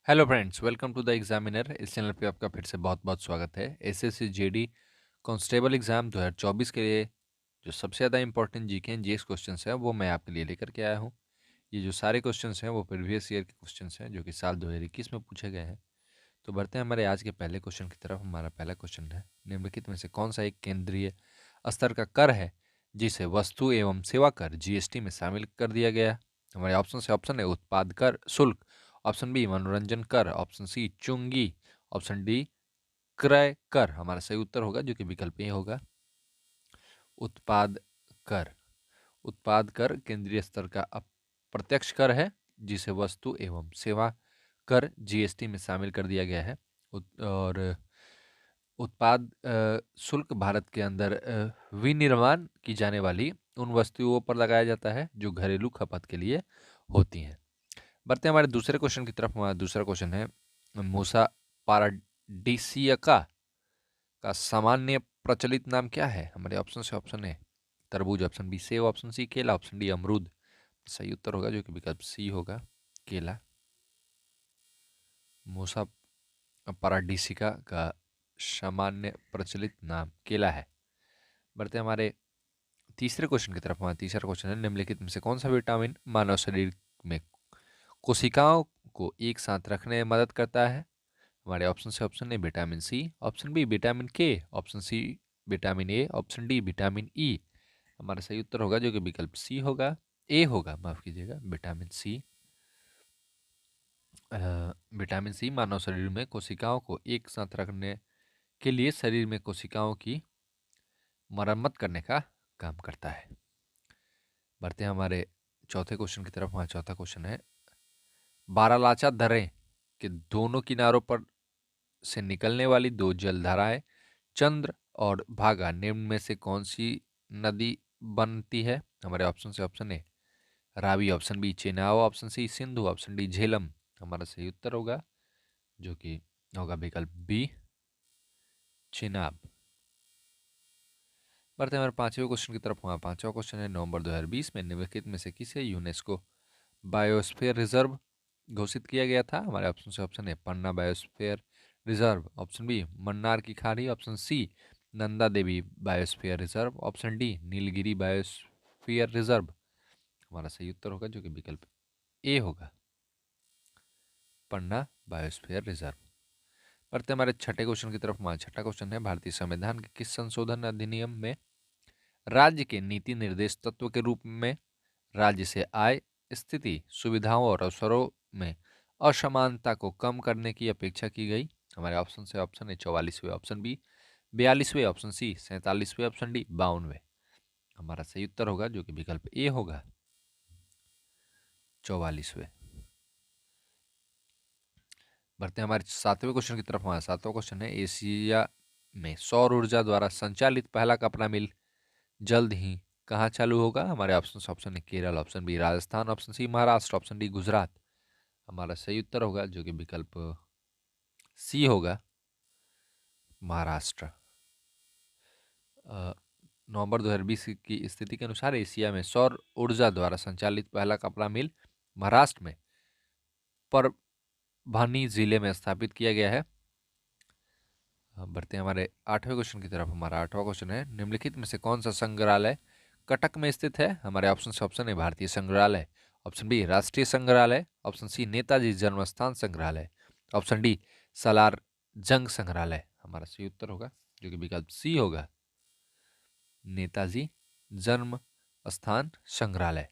Hello friends, welcome to the examiner. इस channel पे आपका फिर से बहुत बहुत स्वागत है। एसएससी जेडी कांस्टेबल एग्जाम 2024 के लिए जो सबसे ज़्यादा important GK and GS questions हैं वो मैं आपके लिए लेकर के आया हूँ। ये जो सारे क्वेश्चंस हैं वो प्रीवियस ईयर के क्वेश्चंस हैं जो कि साल 2021 में पूछे गए हैं। तो बढ़ते हैं हमारे आज के पहले क्वेश्चन की तरफ। हमारा पहला क्वेश्चन है, निम्नलिखित में से कौन सा एक केंद्रीय स्तर का कर है जिसे वस्तु एवं सेवा कर जीएसटी में शामिल कर दिया गया? हमारे ऑप्शन है उत्पाद कर शुल्क, ऑप्शन बी मनोरंजन कर, ऑप्शन सी चुंगी, ऑप्शन डी क्रय कर। हमारा सही उत्तर होगा जो कि विकल्प ए होगा, उत्पाद कर। उत्पाद कर केंद्रीय स्तर का अप्रत्यक्ष कर है जिसे वस्तु एवं सेवा कर जीएसटी में शामिल कर दिया गया है। और उत्पाद शुल्क भारत के अंदर विनिर्माण की जाने वाली उन वस्तुओं पर लगाया जाता है जो घरेलू खपत के लिए होती हैं। बढ़ते हैं हमारे दूसरे क्वेश्चन की तरफ। हमारा दूसरा क्वेश्चन है, मूसा पाराडीसियका का सामान्य प्रचलित नाम क्या है? हमारे ऑप्शन से ऑप्शन है तरबूज, ऑप्शन बी सेब, ऑप्शन सी केला, ऑप्शन डी अमरूद। सही उत्तर होगा जो कि विकल्प सी होगा, केला। मूसा पाराडीसिका का सामान्य प्रचलित नाम केला है। बढ़ते हैं हमारे तीसरे क्वेश्चन की तरफ। हमारा तीसरा क्वेश्चन है, निम्नलिखित में से कौन सा विटामिन मानव शरीर में कोशिकाओं को एक साथ रखने में मदद करता है? हमारे ऑप्शन से option A vitamin C, option B vitamin K, option C vitamin A, option D vitamin E. हमारा सही उत्तर होगा जो कि विकल्प सी होगा, ए होगा, माफ कीजिएगा, विटामिन सी। विटामिन सी मानव शरीर में कोशिकाओं को एक साथ रखने के लिए शरीर में कोशिकाओं की मरम्मत करने का काम करता है। बढ़ते हैं हमारे चौथे क्वेश्चन की तरफ। हमारा चौथा क्वेश्चन है, बारालाचा दर्रे के दोनों किनारों पर से निकलने वाली दो जलधाराएं चंद्र और भागा निम्न में से कौन सी नदी बनती है? हमारे ऑप्शन से option A Ravi, option B Chenab, option C Sindhu, option D Jhelum. हमारा सही उत्तर होगा जो कि होगा विकल्प बी चेनाब। बढ़ते हैं हमारे पांचवें क्वेश्चन की तरफ। हमारा पांचवा क्वेश्चन है, नवंबर 2020 में निम्नलिखित में से किसे यूनेस्को बायोस्फीयर रिजर्व घोषित किया गया था? हमारे ऑप्शन से ऑप्शन है Panna biosphere reserve, option B Mannar की खाड़ी, option C Nanda Devi biosphere reserve, option D Nilgiri biosphere reserve. हमारा सही उत्तर होगा जो कि विकल्प ए होगा, पन्ना बायोस्फीयर रिजर्व। बढ़ते हमारे छठे क्वेश्चन की तरफ। हमारा छठा क्वेश्चन है, भारतीय संविधान के किस संशोधन अधिनियम में राज्य के नीति निर्देश तत्व के रूप में राज्य से आय, स्थिति, सुविधाओं और अवसरों में असमानता को कम करने की अपेक्षा की गई? हमारे ऑप्शन से ऑप्शन है 44वें, ऑप्शन बी 42वें, ऑप्शन सी 47वें, ऑप्शन डी 52वें। हमारा सही उत्तर होगा जो कि विकल्प ए होगा, 44वें। बढ़ते हैं हमारे सातवें क्वेश्चन की तरफ। हमारा सातवां क्वेश्चन है, एशिया में सौर ऊर्जा द्वारा संचालित पहला कपड़ा मिल जल्द ही कहाँ चालू होगा? हमारे ऑप्शन है Kerala, option B Rajasthan, option C Maharashtra, option D Gujarat. हमारा सही उत्तर होगा जो कि विकल्प सी होगा, महाराष्ट्र। नवंबर 2020 की स्थिति के अनुसार एशिया में सौर ऊर्जा द्वारा संचालित पहला कपड़ा मिल महाराष्ट्र में परभनी जिले में स्थापित किया गया है। बढ़ते हैं हमारे आठवें क्वेश्चन की तरफ। हमारा आठवां क्वेश्चन है, निम्नलिखित में से कौन सा संग्रहालय कटक में स्थित है? हमारे ऑप्शन से ऑप्शन है भारतीय संग्रहालय, ऑप्शन बी राष्ट्रीय संग्रहालय, ऑप्शन सी नेताजी जन्मस्थान संग्रहालय, ऑप्शन डी सालार जंग संग्रहालय। हमारा सही उत्तर होगा जो कि विकल्प सी होगा, नेताजी जन्म स्थान संग्रहालय।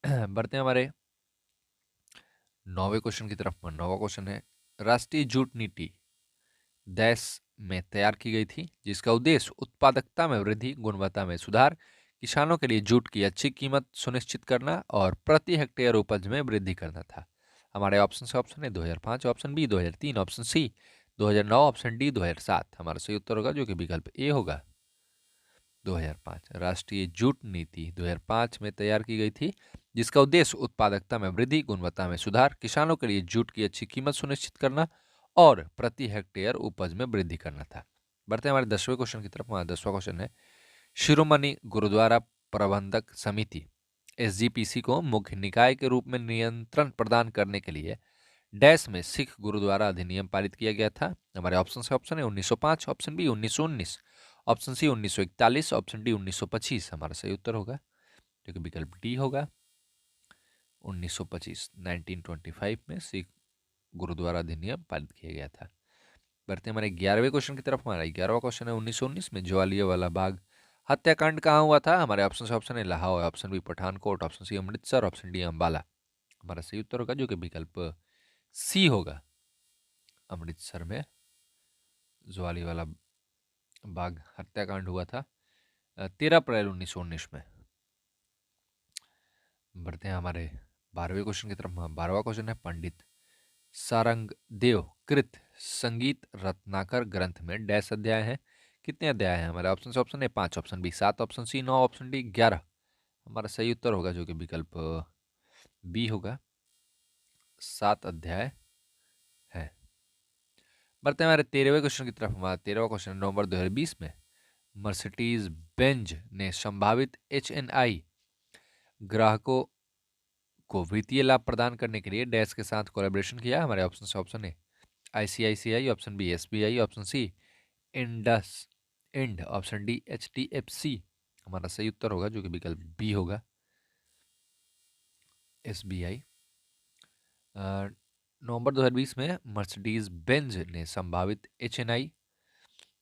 बढ़ते हैं हमारे नौवे क्वेश्चन की तरफ। नौवा क्वेश्चन है, राष्ट्रीय जूट नीति देश में तैयार की गई थी जिसका उद्देश्य उत्पादकता में वृद्धि, गुणवत्ता में सुधार, किसानों के लिए जूट की अच्छी कीमत सुनिश्चित करना और प्रति हेक्टेयर उपज में वृद्धि करना था। हमारे ऑप्शन से ऑप्शन है 2005, option B 2003, option C 2009, option D 2007। हमारा सही उत्तर होगा जो कि विकल्प ए होगा, 2005। राष्ट्रीय जूट नीति 2005 में तैयार की गई थी जिसका उद्देश्य उत्पादकता में वृद्धि, गुणवत्ता में सुधार, किसानों के लिए जूट की अच्छी कीमत सुनिश्चित करना और प्रति हेक्टेयर उपज में वृद्धि करना था। बढ़ते हैं हमारे 10वें क्वेश्चन की तरफ। हमारा 10वां क्वेश्चन है, शिरोमणि गुरुद्वारा प्रबंधक समिति एसजीपीसी को मुख्य निकाय के रूप में नियंत्रण प्रदान करने के लिए डैश में सिख गुरुद्वारा अधिनियम पारित किया गया था। हमारे ऑप्शन से ऑप्शन है 1905, option B 1919, option C 1941, option D 1925। हमारा सही उत्तर होगा जो कि विकल्प डी होगा 1925। 1925 में सिख गुरुद्वारा अधिनियम पारित किया गया था। बढ़ते हमारे 11वें क्वेश्चन की तरफ। हमारा 11वां क्वेश्चन है 1919 में जलियांवाला बाग हत्याकांड कहाँ हुआ था। हमारे ऑप्शन से ऑप्शन है Lahore, option B Pathankot, option C Amritsar, option D Ambala. हमारा सही उत्तर होगा जो कि विकल्प सी होगा अमृतसर में जलियांवाला बाग हत्याकांड हुआ था 13 अप्रैल 1919 में। बढ़ते हैं हमारे 12वें क्वेश्चन की तरफ। 12वां क्वेश्चन है पंडित सारंगदेव कृत संगीत रत्नाकर ग्रंथ में डैश अध्याय है। कितने अध्याय हैं। हमारे ऑप्शन से ऑप्शन है 5, option B 7, option C 9, option D 11। हमारा सही उत्तर होगा जो कि विकल्प बी होगा 7 अध्याय है। बढ़ते हैं हमारे 13वें क्वेश्चन की तरफ। हमारा 13वां क्वेश्चन नवंबर 2020 में मर्सिडीज बेंज ने संभावित HNI ग्राहकों को वित्तीय लाभ प्रदान करने के लिए डैश के साथ कोलैबोरेशन किया। हमारे ऑप्शन से ऑप्शन है ICICI, option B SBI, option C IndusInd, option D HDFC। हमारा सही उत्तर होगा जो कि विकल्प बी होगा SBI। नवंबर 2020 में मर्सिडीज बेंज ने संभावित HNI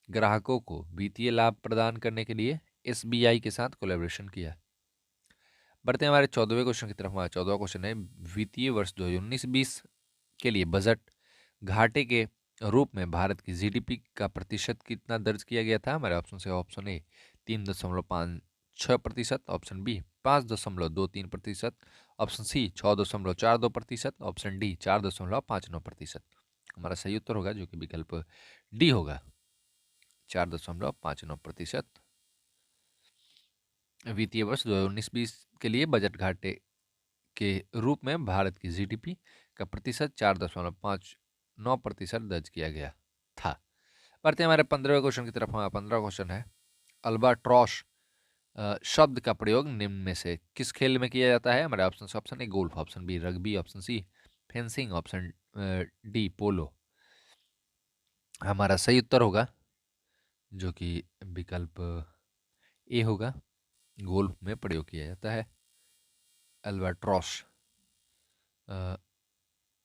ग्राहकों को वित्तीय लाभ प्रदान करने के लिए SBI के साथ कोलैबोरेशन किया। बढ़ते हैं हमारे 14वें क्वेश्चन की तरफ। हमारा 14वां क्वेश्चन है वित्तीय वर्ष 2019-20 के लिए बजट घाटे के रूप में भारत की GDP का प्रतिशत कितना दर्ज किया गया था। हमारे ऑप्शन से option A 3.56%, option B 5.23%, option C 6.42%, option D 4.59%। हमारा सही उत्तर होगा जो कि विकल्प डी होगा 4.59%। वित्तीय वर्ष 2019-20 के लिए बजट घाटे के रूप में भारत की GDP का प्रतिशत 4.59% दर्ज किया गया था। बढ़ते हैं हमारे 15वें क्वेश्चन की तरफ। हमारा 15वां क्वेश्चन है अल्बाट्रॉस शब्द का प्रयोग निम्न में से किस खेल में किया जाता है। हमारे ऑप्शन से ऑप्शन है golf, option B rugby, option C fencing, option D polo. हमारा सही उत्तर होगा जो कि विकल्प ए होगा गोल्फ में प्रयोग किया जाता है अल्बाट्रॉस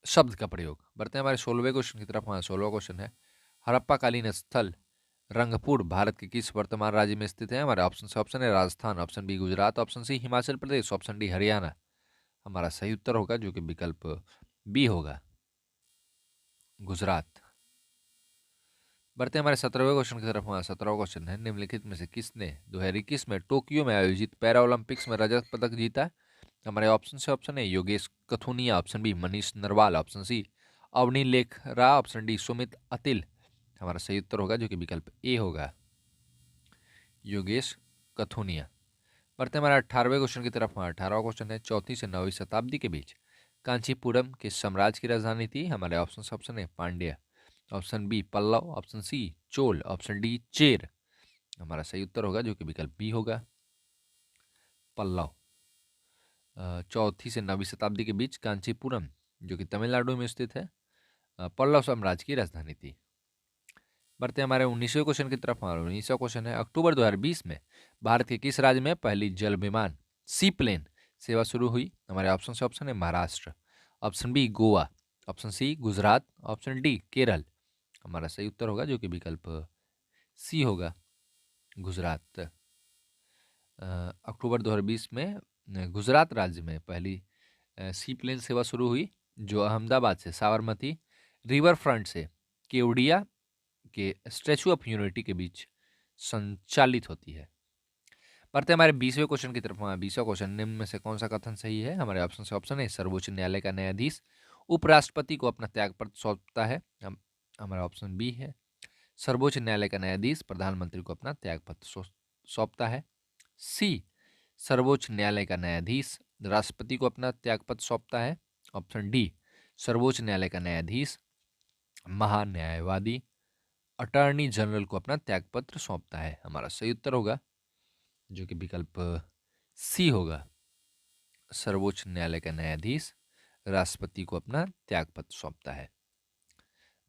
शब्द का प्रयोग। बढ़ते हैं हमारे 16वें क्वेश्चन की तरफ। हमारा 16वां क्वेश्चन है हड़प्पा कालीन स्थल रंगपुर भारत के किस वर्तमान राज्य में स्थित है। हमारे ऑप्शन से ऑप्शन है Rajasthan, option B Gujarat, option C Himachal Pradesh, option D Haryana. हमारा सही उत्तर होगा जो कि विकल्प बी होगा गुजरात। बढ़ते हैं हमारे 17वें क्वेश्चन की तरफ। हमारा 17वां क्वेश्चन है निम्नलिखित में से किसने 2021 में टोक्यो में आयोजित पैरा ओलंपिक्स में रजत पदक जीता। हमारे ऑप्शन से ऑप्शन है Yogesh Kathuniya, option B Manish Narwal, option C Avani Lekhara, option D Sumit Antil. हमारा सही उत्तर होगा जो कि विकल्प ए होगा योगेश कथुनिया। बढ़ते हमारे 18वें क्वेश्चन की तरफ। हमारा 18वां क्वेश्चन है 4वीं से 9वीं शताब्दी के बीच कांचीपुरम किस साम्राज्य की राजधानी थी। हमारे ऑप्शन से ऑप्शन है Pandya, option B Pallava, option C Chola, option D Chera. हमारा सही उत्तर होगा जो कि विकल्प बी होगा पल्लव। 4वीं से 9वीं शताब्दी के बीच कांचीपुरम जो कि तमिलनाडु में स्थित है पल्लव साम्राज्य की राजधानी थी। बढ़ते हमारे 19वें क्वेश्चन की तरफ। हमारा 19वां क्वेश्चन है अक्टूबर 2020 में भारत के किस राज्य में पहली जल विमान सी प्लेन सेवा शुरू हुई। हमारे ऑप्शन से ऑप्शन है Maharashtra, option B Goa, option C Gujarat, option D Kerala. हमारा सही उत्तर होगा जो कि विकल्प सी होगा गुजरात। अक्टूबर 2020 में गुजरात राज्य में पहली सी प्लेन सेवा शुरू हुई जो अहमदाबाद से साबरमती रिवर फ्रंट से केवड़िया के स्टैचू ऑफ यूनिटी के बीच संचालित होती है। बढ़ते हमारे 20वें क्वेश्चन की तरफ। हमारा 20वां क्वेश्चन निम्न में से कौन सा कथन सही है। हमारे ऑप्शन से ऑप्शन है सर्वोच्च न्यायालय का न्यायाधीश उपराष्ट्रपति को अपना त्यागपत्र सौंपता है। हमारा ऑप्शन बी है सर्वोच्च न्यायालय का न्यायाधीश प्रधानमंत्री को अपना त्यागपत्र सौंपता है। सी सर्वोच्च न्यायालय का न्यायाधीश राष्ट्रपति को अपना त्यागपत्र सौंपता है। ऑप्शन डी सर्वोच्च न्यायालय का न्यायाधीश महान्यायवादी अटॉर्नी जनरल को अपना त्यागपत्र सौंपता है। हमारा सही उत्तर होगा जो कि विकल्प सी होगा सर्वोच्च न्यायालय का न्यायाधीश राष्ट्रपति को अपना त्यागपत्र सौंपता है।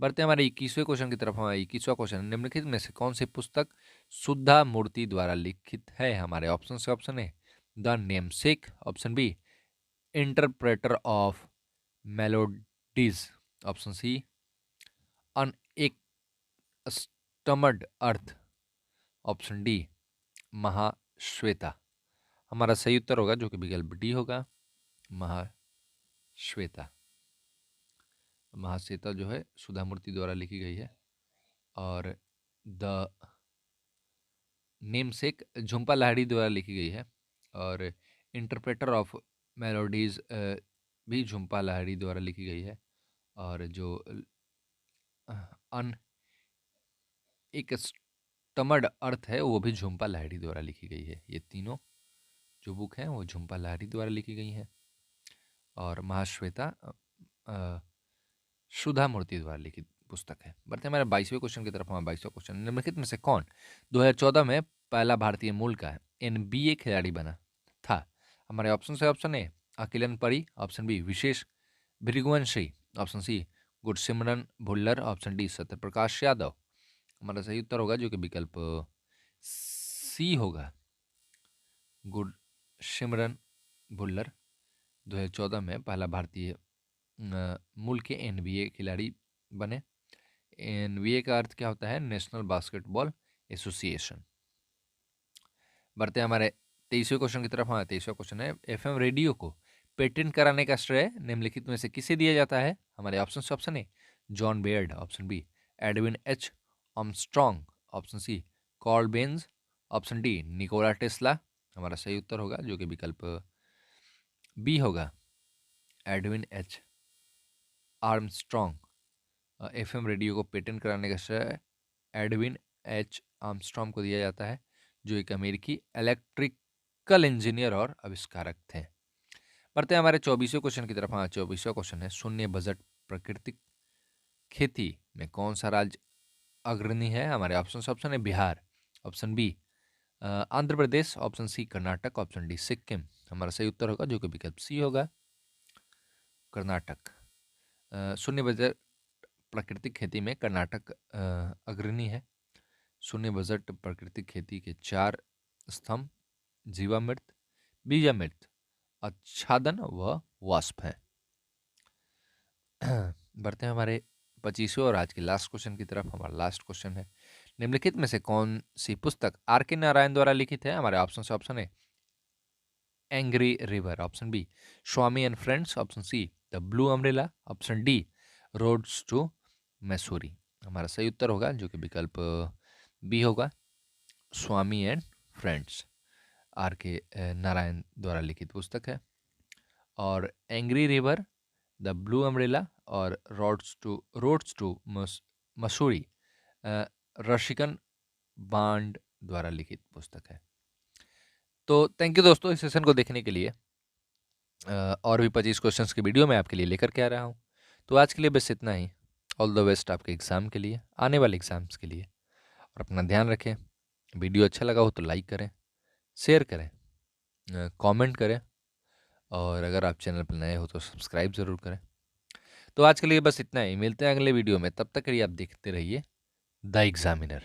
बढ़ते हैं हमारे 21वें क्वेश्चन की तरफ। हमारा 21वां क्वेश्चन, निम्नलिखित में से कौन सी पुस्तक सुधा मूर्ति द्वारा लिखित है? हमारे ऑप्शन से option A the Namesake, option B Interpreter of Maladies, option C Unaccustomed Earth, option D Mahasweta. हमारा सही उत्तर होगा जो कि विकल्प डी होगा, महाश्वेता। महाश्वेता जो है सुधा मूर्ति द्वारा लिखी गई है, और द नेमसेक झुम्पा लाहिड़ी द्वारा लिखी गई है, और इंटरप्रेटर ऑफ मेलोडीज भी झुम्पा लाहिड़ी द्वारा लिखी गई है, और जो अन एक स्टमड अर्थ है वो भी झुम्पा लाहिड़ी द्वारा लिखी गई है। ये तीनों जो बुक हैं वो झुम्पा लाहिड़ी द्वारा लिखी गई हैं, और महाश्वेता सुधा मूर्ति द्वारा लिखित पुस्तक है। बढ़ते हैं हमारे 22वें क्वेश्चन की तरफ। हमारा 22वां क्वेश्चन, निम्नलिखित में से कौन 2014 में पहला भारतीय मूल का NBA खिलाड़ी बना था? हमारे ऑप्शन से option A Akhilan Pari, option B Vishesh Bhriguvanshi, option C Gursimran Bhullar, option D Satyaprakash Yadav. हमारा सही उत्तर होगा जो कि विकल्प सी होगा, गुरसिमरन भुल्लर 2014 में पहला भारतीय मूल के NBA खिलाड़ी बने। NBA का अर्थ क्या होता है? National basketball association. बढ़ते हैं हमारे 23वें क्वेश्चन की तरफ। हाँ, 23वां क्वेश्चन है, FM रेडियो को पेटेंट कराने का श्रेय निम्नलिखित में से किसे दिया जाता है? हमारे ऑप्शन से option A John Baird, option B Edwin H Armstrong, option C Karl Benz, option D Nikola Tesla. हमारा सही उत्तर होगा जो कि विकल्प बी होगा, Edwin H Armstrong. FM radio को पेटेंट कराने का श्रेय एडविन एच आर्मस्ट्रॉन्ग को दिया जाता है, जो एक अमेरिकी इलेक्ट्रिकल इंजीनियर और आविष्कारक थे। बढ़ते हैं हमारे 24वें क्वेश्चन की तरफ। हाँ, 24वां क्वेश्चन है, शून्य बजट प्राकृतिक खेती में कौन सा राज्य अग्रणी है? हमारे ऑप्शन से ऑप्शन है Bihar, option B Andhra Pradesh, option C Karnataka, option D Sikkim. हमारा सही उत्तर होगा जो कि विकल्प सी होगा, कर्नाटक। शून्य बजट प्राकृतिक खेती में कर्नाटक अग्रणी है। शून्य बजट प्राकृतिक खेती के 4 स्तंभ जीवामृत, बीजामृत, आच्छादन व वाष्प है। बढ़ते हैं हमारे 25वें और आज के लास्ट क्वेश्चन की तरफ। हमारा लास्ट क्वेश्चन है, निम्नलिखित में से कौन सी पुस्तक R.K. नारायण द्वारा लिखित है? हमारे ऑप्शन से ऑप्शन है Angry River, option B Swami and Friends, option C the Blue Umbrella, option D Roads to Mussoorie. हमारा सही उत्तर होगा जो कि विकल्प बी होगा, स्वामी एंड फ्रेंड्स। R.K. नारायण द्वारा लिखित पुस्तक है, और angry river, the Blue umbrella और रोड्स टू मसूरी रशिकन बांड द्वारा लिखित पुस्तक है। तो थैंक यू दोस्तों इस सेशन को देखने के लिए। और भी 25 क्वेश्चंस की वीडियो मैं आपके लिए लेकर के आ रहा हूँ। तो आज के लिए बस इतना ही। ऑल द बेस्ट आपके एग्ज़ाम के लिए, आने वाले एग्ज़ाम्स के लिए, और अपना ध्यान रखें। वीडियो अच्छा लगा हो तो लाइक करें, शेयर करें, कमेंट करें, और अगर आप चैनल पर नए हो तो सब्सक्राइब ज़रूर करें। तो आज के लिए बस इतना ही, मिलते हैं अगले वीडियो में। तब तक के लिए आप देखते रहिए द एग्जामिनर।